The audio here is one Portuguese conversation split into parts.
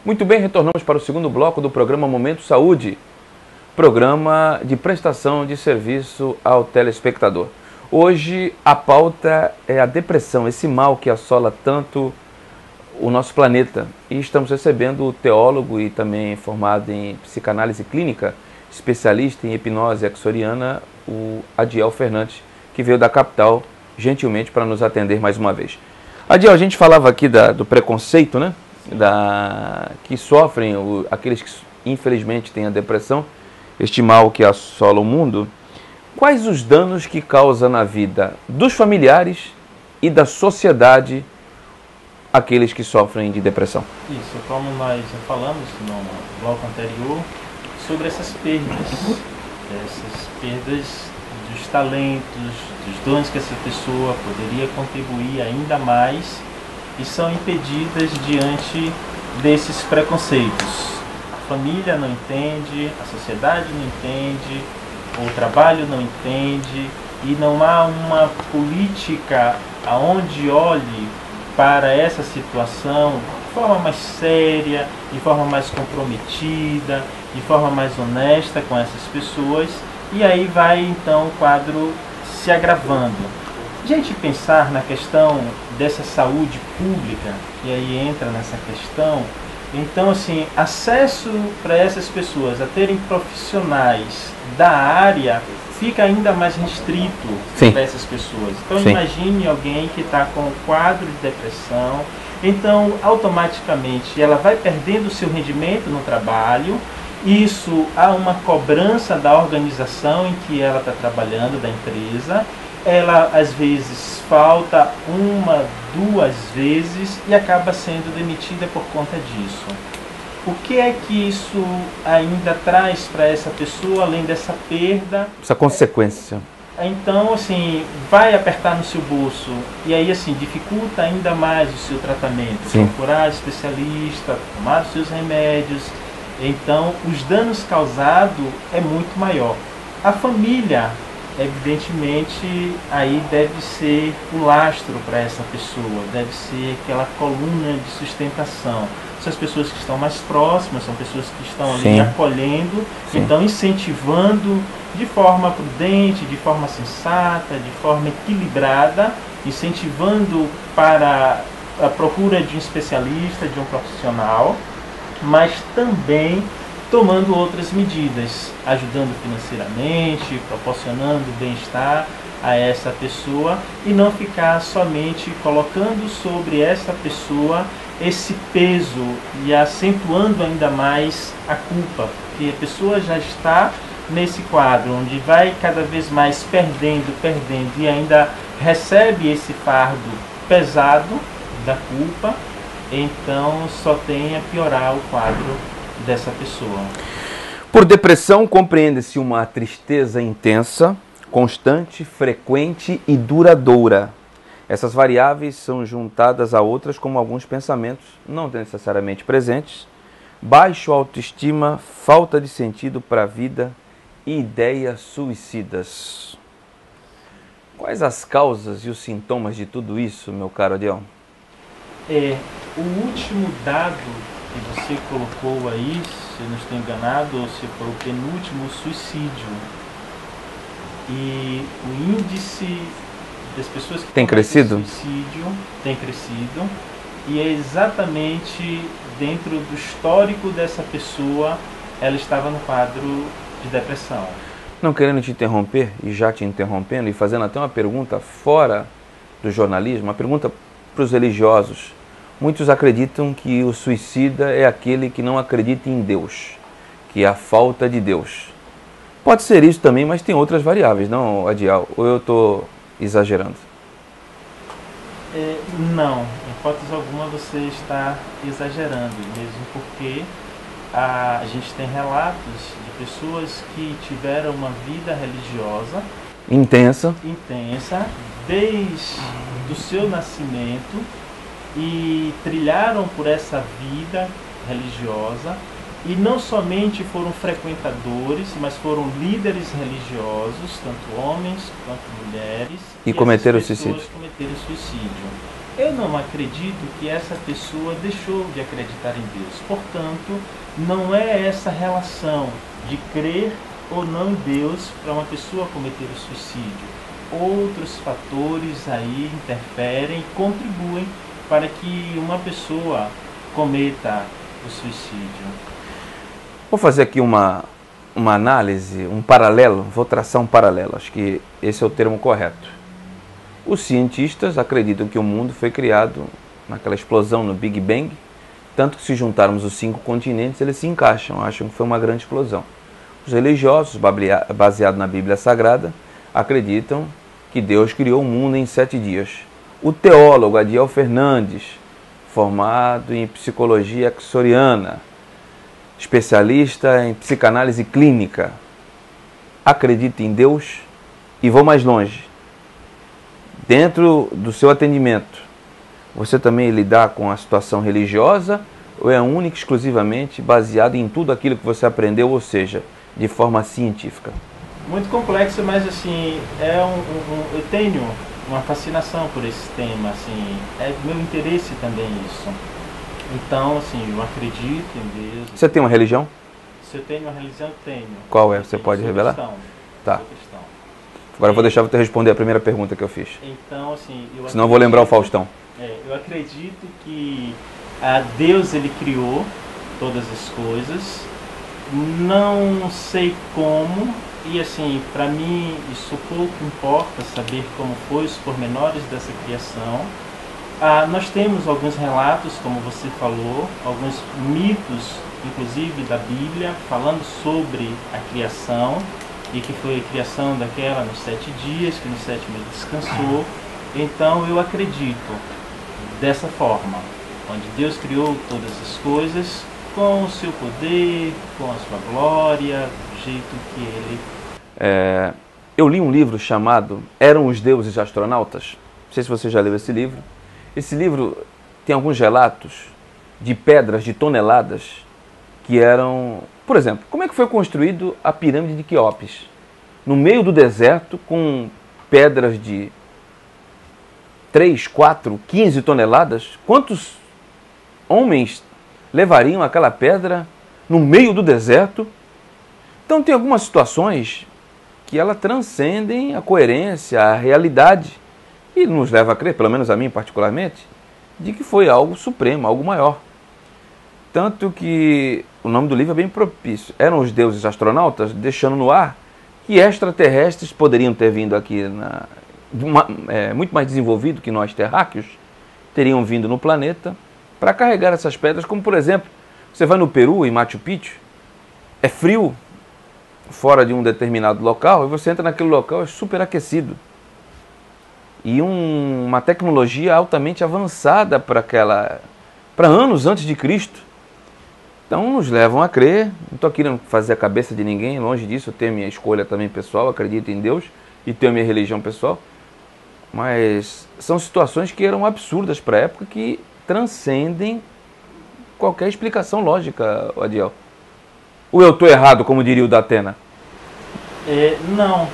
Muito bem, retornamos para o segundo bloco do programa Momento Saúde, programa de prestação de serviço ao telespectador. Hoje a pauta é a depressão, esse mal que assola tanto o nosso planeta. E estamos recebendo o teólogo e também formado em psicanálise clínica, especialista em hipnose exoriana, o Adiel Fernandes, que veio da capital gentilmente para nos atender mais uma vez. Adiel, a gente falava aqui do preconceito, né? Que sofrem aqueles que infelizmente têm a depressão, este mal que assola o mundo. Quais os danos que causa na vida dos familiares e da sociedade aqueles que sofrem de depressão? Isso, como nós já falamos no bloco anterior, sobre essas perdas dos talentos, dos dons que essa pessoa poderia contribuir ainda mais e são impedidas diante desses preconceitos. A família não entende, a sociedade não entende, o trabalho não entende e não há uma política aonde olhe para essa situação de forma mais séria, de forma mais comprometida, de forma mais honesta com essas pessoas, e aí vai então o quadro se agravando. A gente pensar na questão dessa saúde pública, e aí entra nessa questão, então assim, acesso para essas pessoas a terem profissionais da área fica ainda mais restrito para essas pessoas. Então imagine alguém que está com um quadro de depressão, então automaticamente ela vai perdendo o seu rendimento no trabalho, isso há uma cobrança da organização em que ela está trabalhando, da empresa, ela às vezes falta uma, duas vezes e acaba sendo demitida por conta disso. O que é que isso ainda traz para essa pessoa, além dessa perda? Essa consequência. Então, assim, vai apertar no seu bolso e aí, assim, dificulta ainda mais o seu tratamento. Procurar especialista, tomar os seus remédios. Então, os danos causados é muito maior. A família, evidentemente, aí deve ser o lastro para essa pessoa, deve ser aquela coluna de sustentação. São as pessoas que estão mais próximas, são pessoas que estão ali acolhendo, então incentivando de forma prudente, de forma sensata, de forma equilibrada, incentivando para a procura de um especialista, de um profissional, mas também tomando outras medidas, ajudando financeiramente, proporcionando bem-estar a essa pessoa e não ficar somente colocando sobre essa pessoa esse peso e acentuando ainda mais a culpa, porque a pessoa já está nesse quadro onde vai cada vez mais perdendo e ainda recebe esse fardo pesado da culpa, então só tem a piorar o quadro dessa pessoa. Por depressão compreende-se uma tristeza intensa, constante, frequente e duradoura. Essas variáveis são juntadas a outras como alguns pensamentos não necessariamente presentes, baixa autoestima, falta de sentido para a vida e ideias suicidas. Quais as causas e os sintomas de tudo isso, meu caro Adiel? O último dado que você colocou aí, se eu não estou enganado, ou se foi o penúltimo, suicídio. E o índice das pessoas que tem crescido? Suicídio tem crescido, e é exatamente dentro do histórico dessa pessoa, ela estava no quadro de depressão. Não querendo te interromper, e já te interrompendo, e fazendo até uma pergunta fora do jornalismo, uma pergunta para os religiosos. Muitos acreditam que o suicida é aquele que não acredita em Deus, que é a falta de Deus. Pode ser isso também, mas tem outras variáveis, não, Adiel? Ou eu estou exagerando? Não, em hipótese alguma você está exagerando, mesmo porque a gente tem relatos de pessoas que tiveram uma vida religiosa intensa desde o seu nascimento e trilharam por essa vida religiosa e não somente foram frequentadores, mas foram líderes religiosos, tanto homens quanto mulheres, e cometeram suicídio. Eu não acredito que essa pessoa deixou de acreditar em Deus. Portanto, não é essa relação de crer ou não em Deus para uma pessoa cometer o suicídio. Outros fatores aí interferem e contribuem para que uma pessoa cometa o suicídio. Vou fazer aqui uma análise, um paralelo, vou traçar um paralelo, acho que esse é o termo correto. Os cientistas acreditam que o mundo foi criado naquela explosão no Big Bang, tanto que se juntarmos os 5 continentes, eles se encaixam, acham que foi uma grande explosão. Os religiosos, baseados na Bíblia Sagrada, acreditam que Deus criou o mundo em 7 dias. O teólogo Adiel Fernandes, formado em psicologia axoriana, especialista em psicanálise clínica, acredita em Deus. E vou mais longe. Dentro do seu atendimento, você também lidar com a situação religiosa ou é única e exclusivamente baseado em tudo aquilo que você aprendeu, ou seja, de forma científica? Muito complexo, mas assim, eu tenho uma fascinação por esse tema, assim, é meu interesse também isso. Então, assim, eu acredito em Deus. Você tem uma religião? Se eu tenho uma religião, eu tenho. Qual é? Você pode revelar? Cristão. Tá. Sou cristão. Agora eu vou deixar você responder a primeira pergunta que eu fiz. Então, assim, Senão eu vou lembrar o Faustão. Eu acredito que Deus, ele criou todas as coisas. Não sei como, e assim, para mim isso pouco importa saber como foi os pormenores dessa criação. Nós temos alguns relatos, como você falou, alguns mitos, inclusive da Bíblia, falando sobre a criação, e que foi a criação daquela nos 7 dias, que no 7º ele descansou. Então eu acredito dessa forma, onde Deus criou todas as coisas com o seu poder, com a sua glória, do jeito que ele... Eu li um livro chamado Eram os Deuses Astronautas. Não sei se você já leu esse livro. Esse livro tem alguns relatos de pedras de toneladas que eram... Por exemplo, como é que foi construído a pirâmide de Quéops? No meio do deserto, com pedras de 3, 4, 15 toneladas. Quantos homens levariam aquela pedra no meio do deserto? Então tem algumas situações que elas transcendem a coerência, a realidade, e nos leva a crer, pelo menos a mim particularmente, de que foi algo supremo, algo maior. Tanto que o nome do livro é bem propício. Eram os deuses astronautas, deixando no ar que extraterrestres poderiam ter vindo aqui, muito mais desenvolvido que nós terráqueos, teriam vindo no planeta para carregar essas pedras, como por exemplo, você vai no Peru, em Machu Picchu, é frio fora de um determinado local, e você entra naquele local, é superaquecido. E uma tecnologia altamente avançada para anos antes de Cristo. Então nos levam a crer, não estou querendo fazer a cabeça de ninguém, longe disso, eu tenho minha escolha também pessoal, acredito em Deus e tenho minha religião pessoal, mas são situações que eram absurdas para a época, que transcendem qualquer explicação lógica, Adiel. Ou eu estou errado, como diria o Datena? Não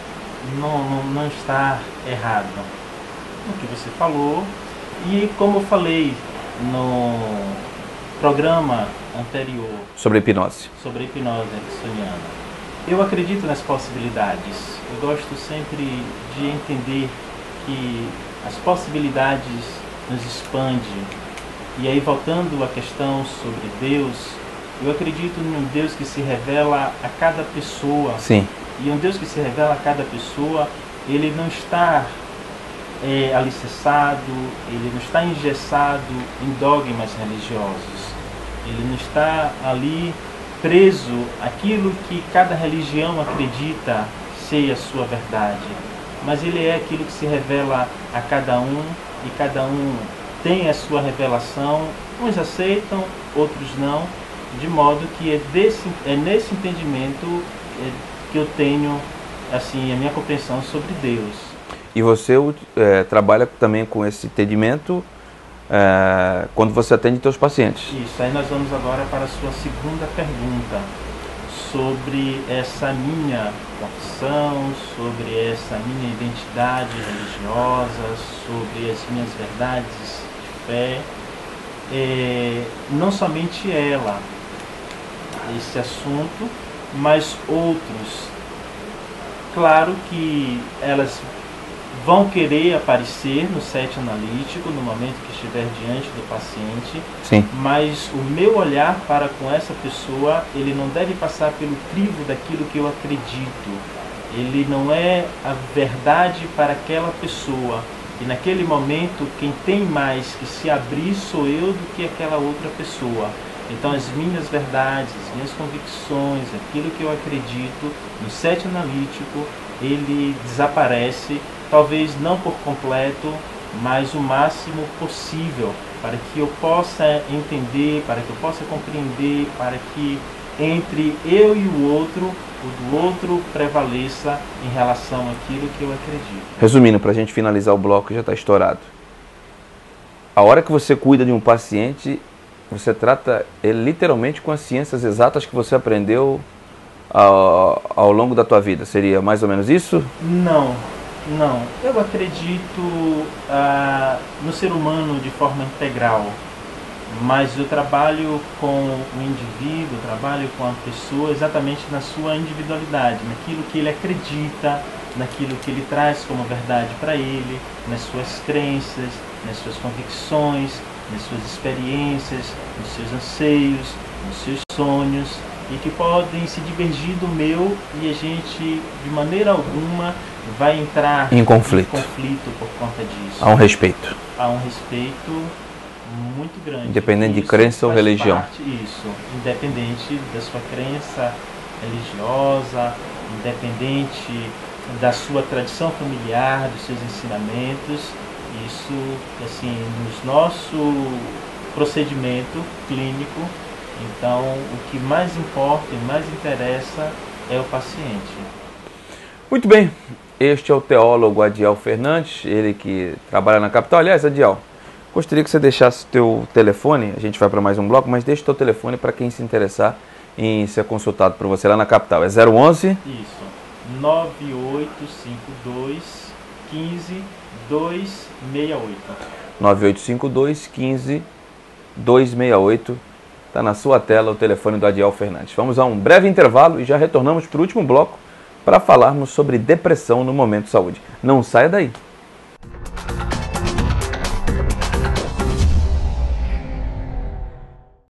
está errado o que você falou, e como eu falei no programa anterior sobre hipnose ericksoniana, eu acredito nas possibilidades. Eu gosto sempre de entender que as possibilidades nos expandem. E aí, voltando à questão sobre Deus, eu acredito num Deus que se revela a cada pessoa. Sim. E um Deus que se revela a cada pessoa, ele não está alicerçado, ele não está engessado em dogmas religiosos. Ele não está ali preso àquilo que cada religião acredita ser a sua verdade. Mas ele é aquilo que se revela a cada um, e cada um tem a sua revelação. Uns aceitam, outros não, de modo que é nesse entendimento que eu tenho assim a minha compreensão sobre Deus. E você trabalha também com esse entendimento quando você atende seus pacientes? Isso, aí nós vamos agora para a sua segunda pergunta, sobre essa minha confissão, sobre essa minha identidade religiosa, sobre as minhas verdades fé, não somente ela, esse assunto, mas outros. Claro que elas vão querer aparecer no set analítico no momento que estiver diante do paciente. Sim. Mas o meu olhar para com essa pessoa, ele não deve passar pelo crivo daquilo que eu acredito. Ele não é a verdade para aquela pessoa. E naquele momento, quem tem mais que se abrir sou eu do que aquela outra pessoa. Então as minhas verdades, as minhas convicções, aquilo que eu acredito, no set analítico, ele desaparece, talvez não por completo, mas o máximo possível, para que eu possa entender, para que eu possa compreender, para que entre eu e o do outro prevaleça em relação àquilo que eu acredito. Resumindo, para a gente finalizar o bloco, já está estourado. A hora que você cuida de um paciente, você trata ele literalmente com as ciências exatas que você aprendeu ao longo da tua vida. Seria mais ou menos isso? Não. Eu acredito no ser humano de forma integral, mas eu trabalho com o indivíduo, trabalho com a pessoa exatamente na sua individualidade, naquilo que ele acredita, naquilo que ele traz como verdade para ele, nas suas crenças, nas suas convicções, nas suas experiências, nos seus anseios, nos seus sonhos, e que podem se divergir do meu, e a gente de maneira alguma vai entrar em conflito por conta disso. Há um respeito. Há um respeito muito grande. Independente de crença ou religião. Independente da sua crença religiosa, independente da sua tradição familiar, dos seus ensinamentos. Isso, assim, no nosso procedimento clínico, então, o que mais importa e mais interessa é o paciente. Muito bem, este é o teólogo Adiel Fernandes, ele que trabalha na capital. Aliás, Adiel, gostaria que você deixasse o teu telefone, a gente vai para mais um bloco, mas deixa o teu telefone para quem se interessar em ser consultado por você lá na capital. É 011? Isso, 9852 15 268. 9852 15 268. Está na sua tela o telefone do Adiel Fernandes. Vamos a um breve intervalo e já retornamos para o último bloco para falarmos sobre depressão no Momento Saúde. Não saia daí.